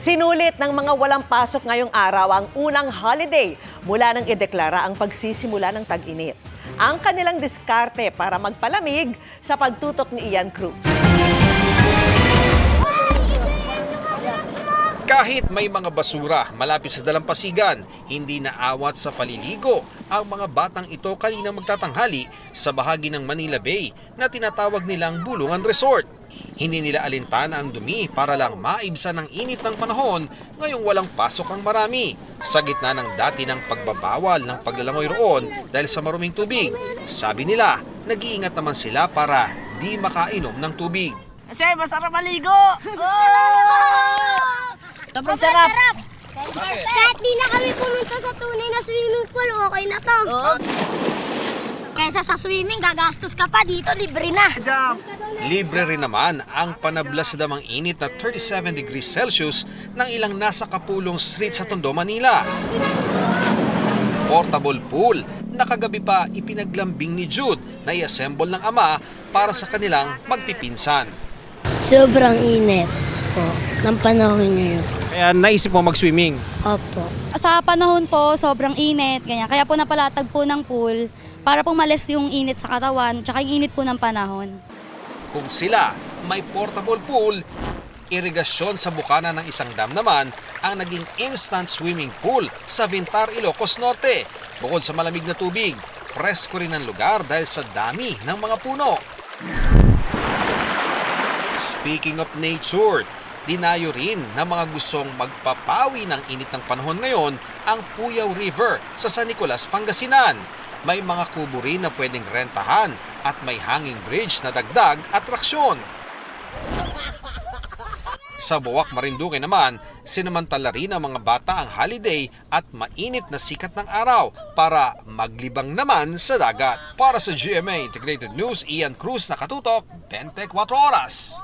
Sinulit ng mga walang pasok ngayong araw ang unang holiday mula nang ideklara ang pagsisimula ng tag-init. Ang kanilang diskarte para magpalamig sa pagtutok ni Ian Cruz. Kahit may mga basura malapit sa dalampasigan, hindi naawat sa paliligo ang mga batang ito kanina magtatanghali sa bahagi ng Manila Bay na tinatawag nilang Bulungan Resort. Hindi nila alintana ang dumi para lang maibsan ang init ng panahon ngayong walang pasok ang marami. Sa gitna ng dati ng pagbabawal ng paglalangoy roon dahil sa maruming tubig, sabi nila, nag-iingat naman sila para di makainom ng tubig. Kasi masarap maligo! Sobrang sarap! Kahit di na kami pumunta sa tunay na swimming pool, okay na to. Kaysa sa swimming, gagastos ka pa. Dito, libre na. Libre rin naman ang panablas sa damang init na 37 degrees Celsius ng ilang nasa kapulong street sa Tondo, Manila. Portable pool na kagabi pa ipinaglambing ni Jude na i-assemble ng ama para sa kanilang magpipinsan. Sobrang init po ng panahon ngayon. Kaya naisip mo mag-swimming? Opo. Sa panahon po, sobrang init, ganyan. Kaya po napalatag po ng pool para po malis yung init sa katawan, tsaka yung init po ng panahon. Kung sila may portable pool, irigasyon sa bukana ng isang dam naman ang naging instant swimming pool sa Vintar, Ilocos Norte. Bukod sa malamig na tubig, presko rin ang lugar dahil sa dami ng mga puno. Speaking of nature, dinayo rin ng mga gustong magpapawi ng init ng panahon ngayon ang Puyaw River sa San Nicolas, Pangasinan. May mga kubo rin na pwedeng rentahan at may hanging bridge na dagdag atraksyon. Sa Buwak, Marinduque naman, sinamantala rin ng mga bata ang holiday at mainit na sikat ng araw para maglibang naman sa dagat. Para sa GMA Integrated News, Ian Cruz, nakatutok, 24 Oras.